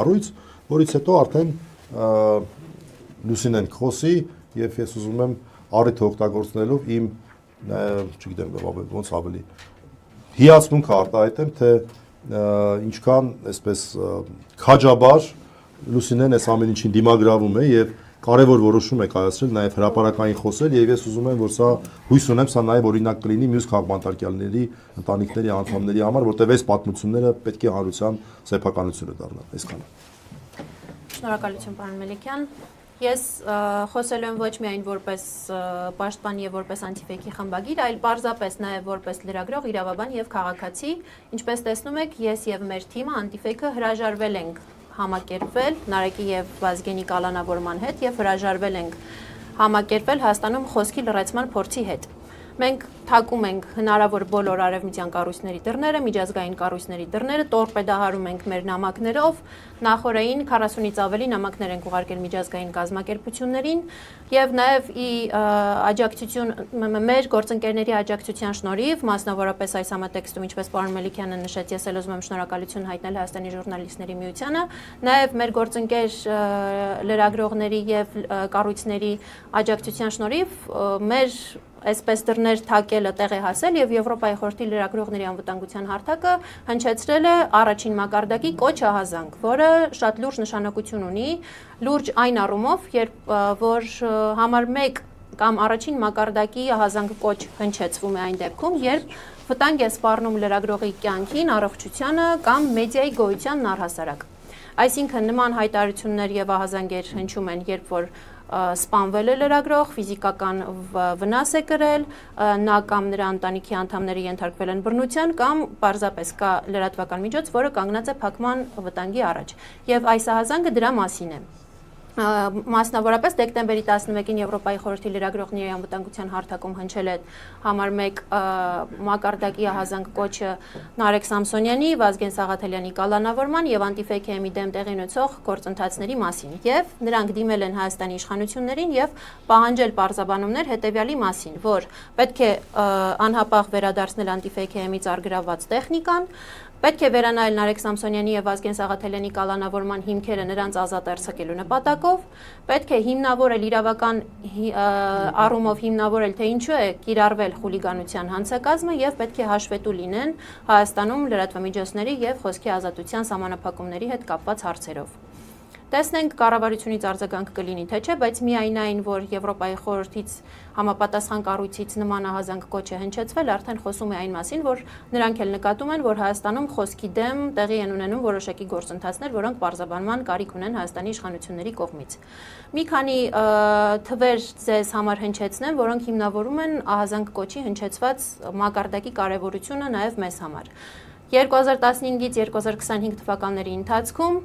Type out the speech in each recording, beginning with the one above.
առույց, որից հետո արդեն Լուսինեն խոսի եւ ես ուզում եմ առիթը օգտագործնելով իմ չգիտեմ ոնց ավելի հիացմունքը արտահայտեմ, թե ինչքան այսպես քաջաբար Լուսինեն այս ամեն ինչին դիմագրավում է եւ կարևոր որոշում է կայացրել նաեւ հրապարակային խոսել եւ ես ուզում եմ որ սա հույս ունեմ սա նաեւ օրինակ կլինի մյուս քաղաքապետարների ընտանիքների անդամների համար, որտեղ այս պատմությունները պետք է հանրության սեփականությունը դառնան, այսքանը։ Շնորհակալություն, պարոն Մելիքյան։ Ես խոսելու եմ ոչ միայն որպես պաշտպան եւ որպես անտիֆեյքի խմբագիր, այլ պարզապես նաեւ որպես լրագրող, իրավաբան եւ քաղաքացի, ինչպես տեսնում եք, ես եւ մեր թիմը անտիֆեյքը հրաժարվել ենք համակերպվել Նարեկի եւ Վազգենի կալանավորման հետ եւ հրաժարվել ենք համակերպվել Հայաստանում խոսքի լրացման փորձի հետ։ Մենք թակում ենք հնարավոր բոլոր արևմտյան կառույցների դռները, միջազգային կառույցների դռները, տորպեդահարում ենք մեր նամակներով, նախորդին 40-ից ավելի նամակներ ենք ուղարկել միջազգային կազմակերպություններին եւ նաեւ մեր գործընկերների աջակցության շնորհիվ, մասնավորապես այս համատեքստում, ինչպես պարոն Մելիքյանը նշեց, ես էլ ուզում եմ շնորհակալություն հայտնել Հայաստանի ժուրնալիստների միությանը, նաեւ մեր գործընկեր լրագրողների եւ կառույցների աջակցության շնորհիվ մեր այսպես դռներ թակելը տեղ է հասել եւ Եվրոպայի խորհրդի լրագրողների անվտանգության հարթակը հնչեցրել է առաջին մակարդակի կոչ ահազանգ, որը շատ լուրջ նշանակություն ունի, լուրջ այն առումով, որ համար 1 կամ առաջին մակարդակի ահազանգ կոչ հնչեցվում է այն դեպքում, երբ վտանգ է սպառնում լրագրողի կյանքին, առողջությանը կամ մեդիայի գոյությանն առհասարակ։ Այսինքն նման հայտարարություններ եւ ահազանգեր հնչում են, երբ որ սպանվել է լրագրող, ֆիզիկական վնաս է կրել, նա կամ նրա ընտանիքի անդամները ենթարկվել են բռնության կամ պարզապես կա լրատվական միջոց, որը կանգնած է փակման վտանգի առաջ։ Եվ այս ահազանգը դրա մասին է։ Մասնավորապես դեկտեմբերի 11-ին Եվրոպայի խորհրդի լրագրողների անվտանգության հարթակում հնչել է համար 1 մակարդակի ահազանգ կոչը Նարեկ Սամսոնյանի, Վազգեն Սաղաթելյանի կալանավորման եւ անտիֆեյքի դեմ տեղի ունեցող գործընթացների մասին եւ նրանք դիմել են Հայաստանի իշխանություններին եւ պահանջել պարզաբանումներ հետեւյալի մասին, որ պետք է անհապաղ վերադարձնել անտիֆեյքի արգրավված տեխնիկան, պետք է վերանայել Նարեկ Սամսոնյանի եւ Վազգեն Սաղաթելյանի կալանավորման հիմքերը նրանց ազատ արձակելու նպատակով, պետք է հիմնավորել իրավական առումով հիմնավորել, թե ինչու է կիրառվել խուլիգանության հանցակազմը եւ պետք է հաշվետու լինեն Հայաստանում լրատվամիջոցների եւ խոսքի ազատության սահմանափակումների հետ կապված հարցերով։ Տեսնենք կառավարությունից արձագանք կլինի թե չէ, բայց միայն այն, որ Եվրոպայի խորհրդից համապատասխան կառույցից նման ահազանգ կոչ է հնչեցվել, արդեն խոսում է այն մասին, որ նրանք էլ նկատում են, որ Հայաստանում խոսքի դեմ տեղի են ունենում որոշակի գործընթացներ, որոնք պարզաբանման կարիք ունեն Հայաստանի իշխանությունների կողմից։ Մի քանի թվեր ձեզ համար հնչեցնեմ, որոնք հիմնավորում են ահազանգ կոչի հնչեցված մակարդակի կարևորությունը նաև մեզ համար։ 2015-ից 2025 թվականների ընթացքում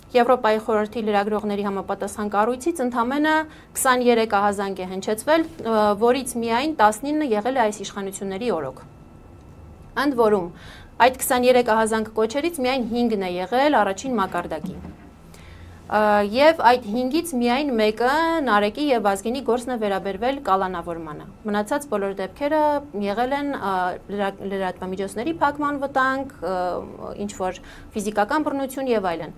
Եվրոպայի խորհրդի լրագրողների համապատասխան կառույցից ընդամենը 23 ահազանգ է հնչեցվել, որից միայն 19 եղել է այս իշխանությունների օրոք։ Ընդ որում, այդ 23 ահազանգ կոչերից միայն 5-ն է եղել առաջին մակարդակի։ Եվ այդ 5-ից միայն մեկը Նարեկի եւ Վազգենի գործն է վերաբերվել կալանավորմանը։ Մնացած բոլոր դեպքերը եղել են լրատվամիջոցների փակման վտանգ, ինչ որ ֆիզիկական բռնություն եւ այլն։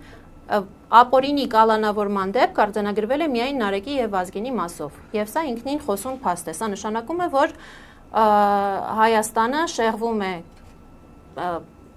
Ապօրինի կալանավորման դեպք արձանագրվել է միայն Նարեկի եւ Վազգենի մասով, եւ սա ինքնին խոսուն փաստ է։ Սա նշանակում է, որ Հայաստանը շեղվում է,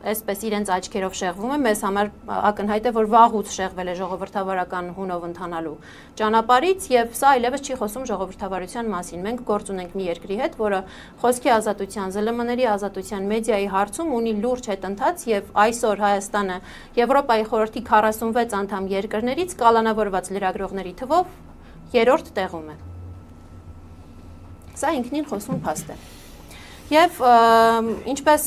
այսպես իրենց աչքերով շեղվում է, մեզ համար ակնհայտ է, որ վաղուց շեղվել է ժողովրդավարական հունով ընթանալու ճանապարհից եւ սա այլևս չի խոսում ժողովրդավարության մասին։ Մենք գործ ունենք մի երկրի հետ, որը խոսքի ազատության, ԶԼՄ-ների ազատության, մեդիայի հարցում ունի լուրջ հետընթաց եւ այսօր Հայաստանը Եվրոպայի խորհրդի 46 անդամ երկրներից կալանավորված լրագրողների թվով 3-րդ տեղում է։ Սա ինքնին խոսուն փաստ է։ Եվ ինչպես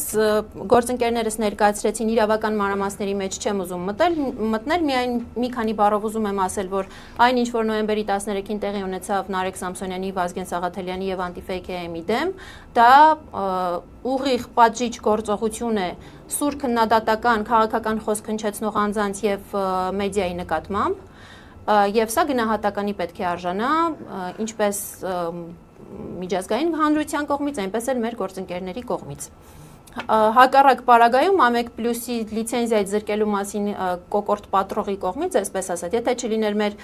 գործընկերներս ներկայացրեցին, իրավական մանրամասների մեջ չեմ ուզում մտնել, միայն մի քանի բառով ուզում եմ ասել, որ այն ինչ որ նոյեմբերի 13-ին տեղի ունեցավ Նարեկ Սամսոնյանի, Վազգեն Սաղաթելյանի եւ անտիֆեյքի դեմ, դա ուղիղ պատժիչ գործողություն է սուր քննադատական քաղաքական խոսք հնչեցնող անձանց եւ մեդիայի նկատմամբ, եւ սա գնահատականի պետք է արժանա, ինչպես միջազգային հանրության կողմից, այնպես էլ մեր գործընկերների կողմից։ Հակառակ պարագայում ամեկ պլյուսի լիցենզիայից զրկելու մասին կոկորտ պատրողի կողմից, այսպես ասած, եթե չլիներ մեր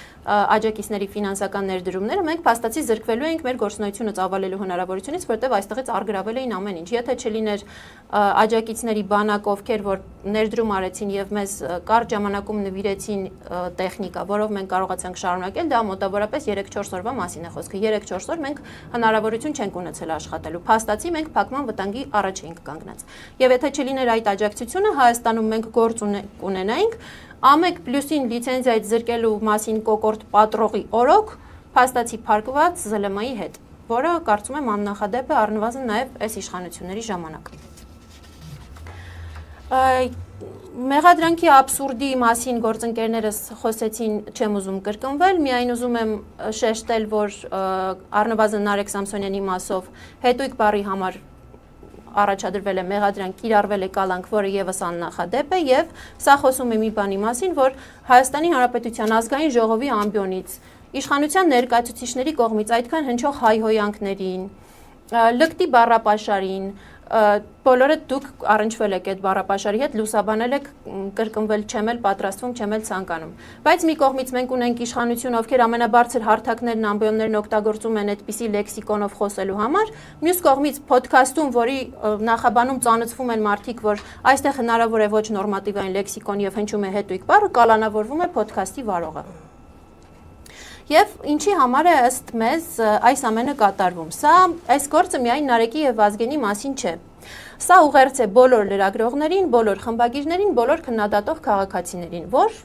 աջակիցների ֆինանսական ներդրումները, մենք փաստացի զրկվելու էինք մեր գործունեությունը ծավալելու հնարավորությունից, որտեղ այստեղից արգրավել էին ամեն ինչ։ Եթե չլիներ աջակիցների բանակ, ովքեր որ ներդրում արեցին եւ մեզ կարճ ժամանակում նվիրեցին տեխնիկա, որով մենք կարողացանք շարունակել, դա մոտավորապես 3-4 օրվա մասին է խոսքը։ 3-4 օր մենք հնարավորություն չենք ունեցել աշխատելու։ Փաստացի մենք փակման վտանգի առաջ էինք կանգնած։ Եվ եթե չլիներ այդ աջակցությունը, Հայաստանում մենք գործ ունենայինք ամեկ պլյուսին լիցենզիայից զրկելու մասին կոկորտ պատրողի օրոք փաստացի փակված ԶԼՄ-ի հետ, որը կարծում եմ աննախադեպ է առնվազն նաև այս իշխանությունների ժամանակ։ Մեղադրանքի աբսուրդի մասին գործընկերներս խոսեցին, չեմ ուզում կրկնվել, միայն ուզում եմ շեշտել, որ առնվազն Նարեկ Սամսոնյանի մասով հետույք բառի համար առաջադրվել է մեղադրանք, կիրառվել է կալանք, որը եւս աննախադեպ է, եւ սա խոսում է մի բանի մասին, որ Հայաստանի Հանրապետության ազգային ժողովի ամբիոնից իշխանության ներկայացուցիչների կողմից այդքան հնչող հայհոյանքներին, լկտի բառապաշարին, բոլորը դուք առնչվել եք այդ բառապաշարի հետ, լուսաբանել եք, կրկնվել չեմ էլ պատրաստվում, չեմ էլ ցանկանում։ Բայց մի կողմից մենք ունենք իշխանություն, ովքեր ամենաբարձր հարթակներն, ամբիոններն օգտագործում են այդպիսի լեքսիկոնով խոսելու համար, մյուս կողմից ոդքասթում, որի նախաբանում ծանոթվում են մարդիկ, որ այստեղ հնարավոր է ոչ նորմատիվային լեքսիկոն եւ հնչում է հետույք բառը, կալանավորվում է ոդքասթի վարողը։ Եվ ինչի համար է ըստ մեզ այս ամենը կատարվում։ Սա այս գործը միայն Նարեկի եւ Վազգենի մասին չէ։ Սա ուղերձ է բոլոր լրագրողներին, բոլոր խմբագիրներին, բոլոր քննադատող քաղաքացիներին, որ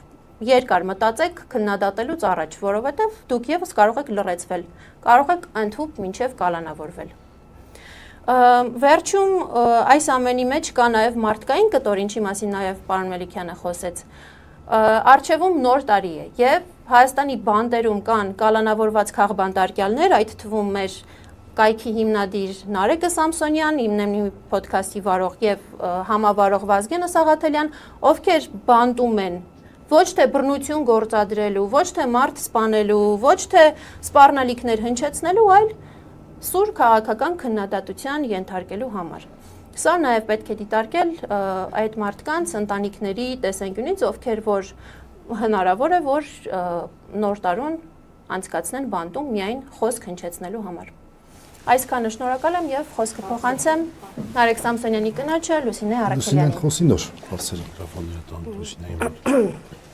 երկար մտածեք քննադատելուց առաջ, որովհետեւ դուք եւս կարող եք լռեցվել, կարող եք ընդհուպ մինչեւ կալանավորվել։ Վերջում այս ամենի մեջ կա նաեւ մարդկային կտոր, ինչի մասին նաեւ պարոն Մելիքյանը խոսեց։ Արչևում նոր տարի է եւ Հայաստանի բանտերում կան կալանավորված քաղբանտարկյալներ, այդ թվում մեր կայքի հիմնադիր Նարեկը Սամսոնյան, Իմնեմնի ոդքասթի վարող եւ համավարող Վազգենը Սաղաթելյան, ովքեր բանտում են ոչ թե բռնություն գործադրելու, ոչ թե մարդ սպանելու, ոչ թե սպառնալիքներ հնչեցնելու, այլ սուր քաղաքական քննադատության ենթարկելու համար։ Սա նաև պետք է դիտարկել այդ մարդկանց ընտանիքների տեսանկյունից, ովքեր որ հնարավոր է, որ նոր տարուն անցկացնեն բանտում միայն խոսք հնչեցնելու համար։ Այսքանը շնորհակալ եմ եւ խոսքը փոխանցեմ Նարեկ Սամսոնյանի կնոջը Լուսինե Առաքելյանին։ Լուսինեն խոսի նոր հարցերի միկրոֆոնները տան Լուսինեի։